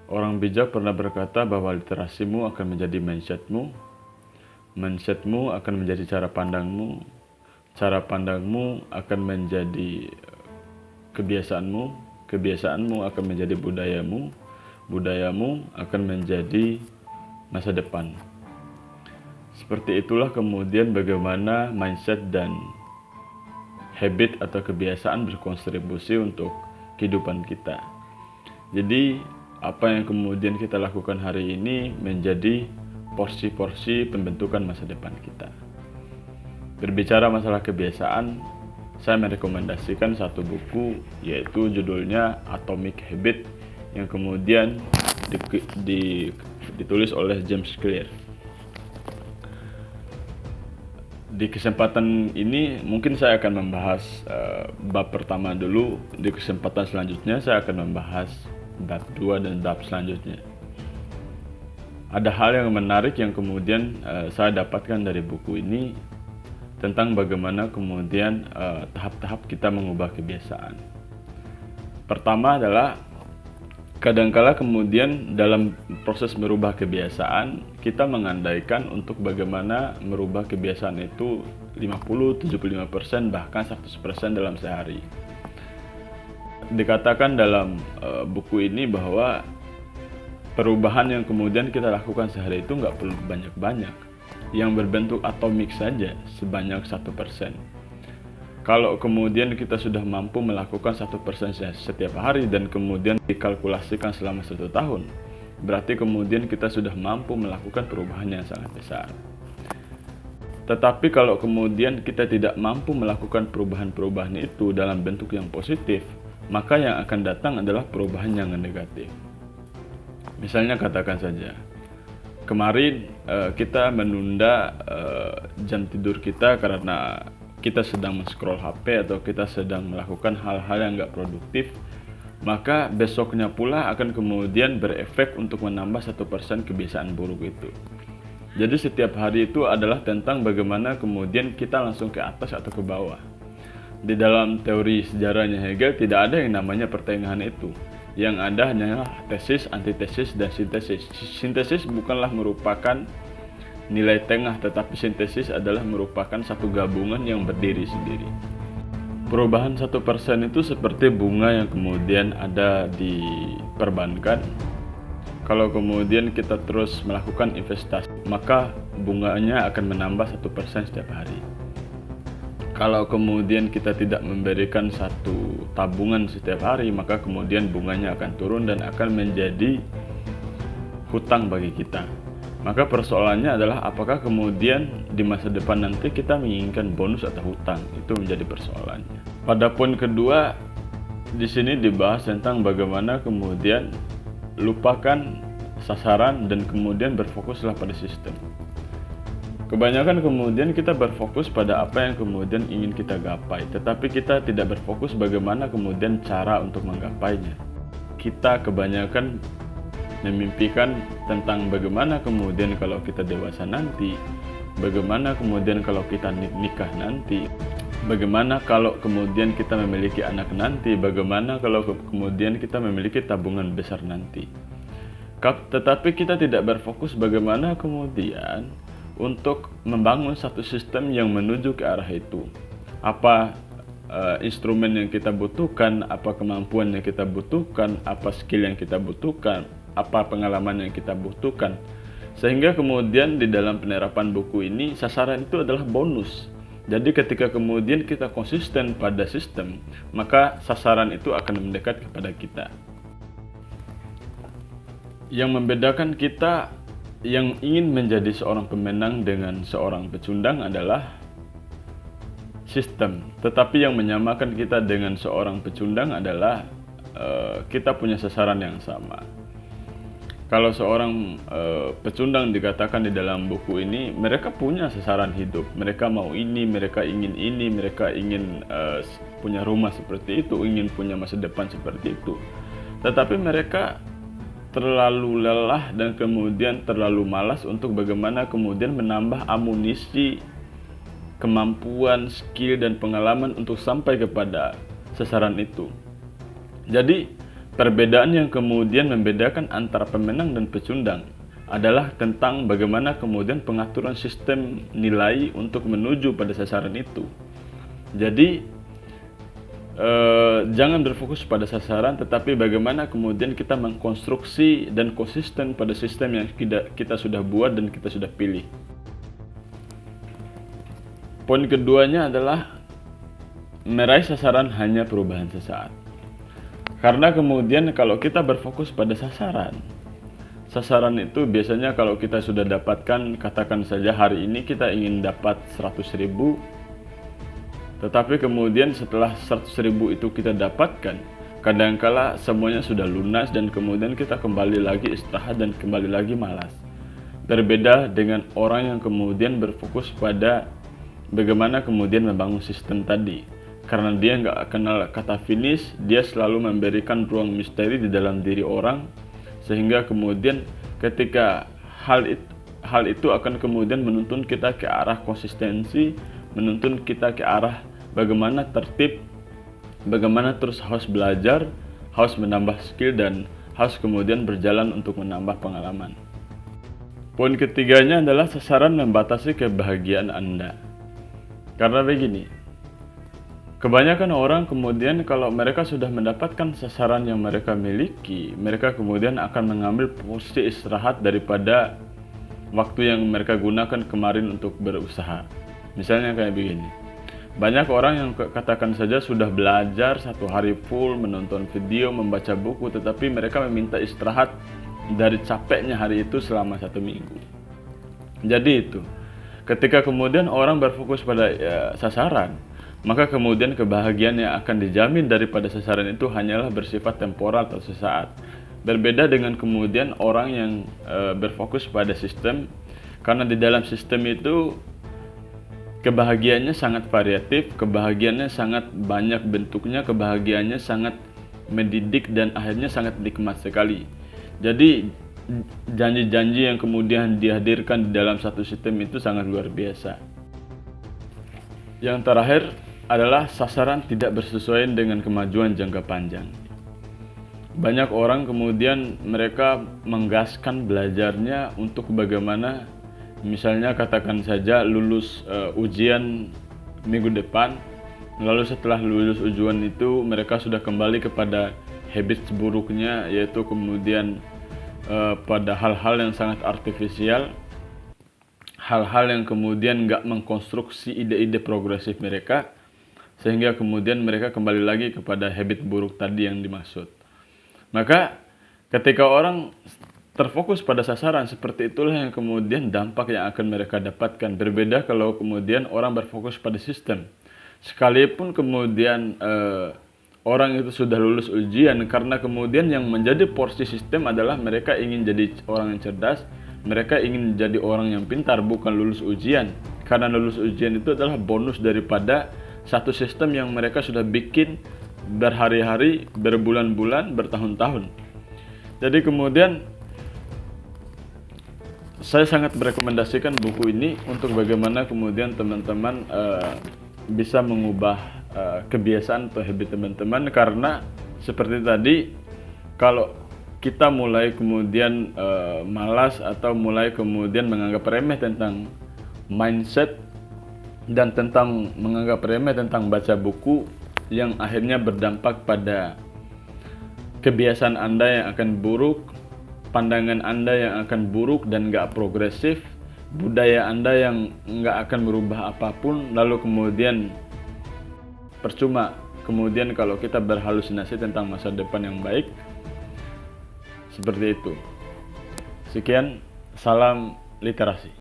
Orang bijak pernah berkata bahwa literasimu akan menjadi mindsetmu, mindsetmu akan menjadi cara pandangmu akan menjadi kebiasaanmu, kebiasaanmu akan menjadi budayamu, budayamu akan menjadi masa depan. Seperti itulah kemudian bagaimana mindset dan habit atau kebiasaan berkontribusi untuk kehidupan kita. Jadi apa yang kemudian kita lakukan hari ini menjadi porsi-porsi pembentukan masa depan kita. Berbicara masalah kebiasaan, saya merekomendasikan satu buku, yaitu judulnya Atomic Habit, yang kemudian ditulis oleh James Clear. Di kesempatan ini mungkin saya akan membahas bab pertama dulu. Di kesempatan selanjutnya saya akan membahas bab 2 dan bab selanjutnya. Ada hal yang menarik yang kemudian saya dapatkan dari buku ini tentang bagaimana kemudian tahap-tahap kita mengubah kebiasaan. Pertama adalah kadangkala kemudian dalam proses merubah kebiasaan kita mengandaikan untuk bagaimana merubah kebiasaan itu 50-75% bahkan 100% dalam sehari. Dikatakan dalam buku ini bahwa perubahan yang kemudian kita lakukan sehari itu nggak perlu banyak-banyak, yang berbentuk atomik saja sebanyak 1%. Kalau kemudian kita sudah mampu melakukan 1% setiap hari dan kemudian dikalkulasikan selama 1 tahun, berarti kemudian kita sudah mampu melakukan perubahan yang sangat besar. Tetapi kalau kemudian kita tidak mampu melakukan perubahan-perubahan itu dalam bentuk yang positif, maka yang akan datang adalah perubahan yang negatif. Misalnya katakan saja, kemarin kita menunda jam tidur kita karena kita sedang men-scroll HP atau kita sedang melakukan hal-hal yang nggak produktif, maka besoknya pula akan kemudian berefek untuk menambah 1% kebiasaan buruk itu. Jadi setiap hari itu adalah tentang bagaimana kemudian kita langsung ke atas atau ke bawah. Di dalam teori sejarahnya Hegel tidak ada yang namanya pertengahan itu. Yang ada hanyalah tesis, antitesis, dan sintesis. Sintesis bukanlah merupakan nilai tengah, tetapi sintesis adalah merupakan satu gabungan yang berdiri sendiri. Perubahan 1% itu seperti bunga yang kemudian ada di perbankan. Kalau kemudian kita terus melakukan investasi, maka bunganya akan menambah 1% setiap hari. Kalau kemudian kita tidak memberikan satu tabungan setiap hari, maka kemudian bunganya akan turun dan akan menjadi hutang bagi kita. Maka persoalannya adalah apakah kemudian di masa depan nanti kita menginginkan bonus atau hutang, itu menjadi persoalannya. Pada poin kedua, di sini dibahas tentang bagaimana kemudian lupakan sasaran dan kemudian berfokuslah pada sistem. Kebanyakan kemudian kita berfokus pada apa yang kemudian ingin kita gapai, tetapi kita tidak berfokus bagaimana kemudian cara untuk menggapainya. Kita kebanyakan memimpikan tentang bagaimana kemudian kalau kita dewasa nanti, bagaimana kemudian kalau kita nikah nanti, bagaimana kalau kemudian kita memiliki anak nanti, bagaimana kalau kemudian kita memiliki tabungan besar nanti. Tetapi kita tidak berfokus bagaimana kemudian untuk membangun satu sistem yang menuju ke arah itu. Apa instrumen yang kita butuhkan, apa kemampuan yang kita butuhkan, apa skill yang kita butuhkan, apa pengalaman yang kita butuhkan. Sehingga kemudian di dalam penerapan buku ini sasaran itu adalah bonus. Jadi ketika kemudian kita konsisten pada sistem, maka sasaran itu akan mendekat kepada kita. Yang membedakan kita yang ingin menjadi seorang pemenang dengan seorang pecundang adalah sistem. Tetapi yang menyamakan kita dengan seorang pecundang adalah kita punya sasaran yang sama. Kalau seorang pecundang dikatakan di dalam buku ini, mereka punya sasaran hidup. Mereka mau ini, mereka ingin ini, mereka ingin punya rumah seperti itu, ingin punya masa depan seperti itu. Tetapi mereka terlalu lelah dan kemudian terlalu malas untuk bagaimana kemudian menambah amunisi, kemampuan, skill, dan pengalaman untuk sampai kepada sasaran itu. Jadi Perbedaan yang kemudian membedakan antara pemenang dan pecundang adalah tentang bagaimana kemudian pengaturan sistem nilai untuk menuju pada sasaran itu. Jadi jangan berfokus pada sasaran, tetapi bagaimana kemudian kita mengkonstruksi dan konsisten pada sistem yang kita sudah buat dan kita sudah pilih. Poin keduanya adalah meraih sasaran hanya perubahan sesaat. Karena kemudian kalau kita berfokus pada sasaran itu biasanya kalau kita sudah dapatkan, katakan saja hari ini kita ingin dapat 100.000, tetapi kemudian setelah 100.000 itu kita dapatkan, kadangkala semuanya sudah lunas dan kemudian kita kembali lagi istirahat dan kembali lagi malas. Berbeda dengan orang yang kemudian berfokus pada bagaimana kemudian membangun sistem tadi. Karena dia nggak kenal kata finish, dia selalu memberikan ruang misteri di dalam diri orang, sehingga kemudian ketika hal itu akan kemudian menuntun kita ke arah konsistensi, menuntun kita ke arah bagaimana tertib, bagaimana terus harus belajar, harus menambah skill, dan harus kemudian berjalan untuk menambah pengalaman. Poin ketiganya adalah sasaran membatasi kebahagiaan Anda. Karena begini, kebanyakan orang kemudian kalau mereka sudah mendapatkan sasaran yang mereka miliki, mereka kemudian akan mengambil posisi istirahat daripada waktu yang mereka gunakan kemarin untuk berusaha. Misalnya kayak begini, banyak orang yang katakan saja sudah belajar 1 hari full, menonton video, membaca buku, tetapi mereka meminta istirahat dari capeknya hari itu selama 1 minggu. Jadi itu, ketika kemudian orang berfokus pada sasaran, maka kemudian kebahagiaan yang akan dijamin daripada sasaran itu hanyalah bersifat temporal atau sesaat. Berbeda dengan kemudian orang yang berfokus pada sistem, karena di dalam sistem itu kebahagiaannya sangat variatif, kebahagiaannya sangat banyak bentuknya, kebahagiaannya sangat mendidik dan akhirnya sangat nikmat sekali. Jadi janji-janji yang kemudian dihadirkan di dalam satu sistem itu sangat luar biasa. Yang terakhir adalah sasaran tidak bersesuaian dengan kemajuan jangka panjang. Banyak orang kemudian mereka menggaskan belajarnya untuk bagaimana, misalnya katakan saja lulus ujian minggu depan, lalu setelah lulus ujian itu mereka sudah kembali kepada habit buruknya, yaitu kemudian pada hal-hal yang sangat artifisial, hal-hal yang kemudian nggak mengkonstruksi ide-ide progresif mereka, sehingga kemudian mereka kembali lagi kepada habit buruk tadi yang dimaksud. Maka ketika orang terfokus pada sasaran, seperti itulah yang kemudian dampak yang akan mereka dapatkan. Berbeda kalau kemudian orang berfokus pada sistem. Sekalipun kemudian orang itu sudah lulus ujian, karena kemudian yang menjadi porsi sistem adalah mereka ingin jadi orang yang cerdas, mereka ingin jadi orang yang pintar, bukan lulus ujian. Karena lulus ujian itu adalah bonus daripada satu sistem yang mereka sudah bikin berhari-hari, berbulan-bulan, bertahun-tahun. Jadi kemudian saya sangat merekomendasikan buku ini untuk bagaimana kemudian teman-teman bisa mengubah kebiasaan atau habit teman-teman. Karena seperti tadi, kalau kita mulai kemudian malas atau mulai kemudian menganggap remeh tentang mindset dan tentang menganggap remeh tentang baca buku, yang akhirnya berdampak pada kebiasaan Anda yang akan buruk, pandangan Anda yang akan buruk dan gak progresif, budaya Anda yang gak akan merubah apapun, lalu kemudian percuma kemudian kalau kita berhalusinasi tentang masa depan yang baik. Seperti itu. Sekian, salam literasi.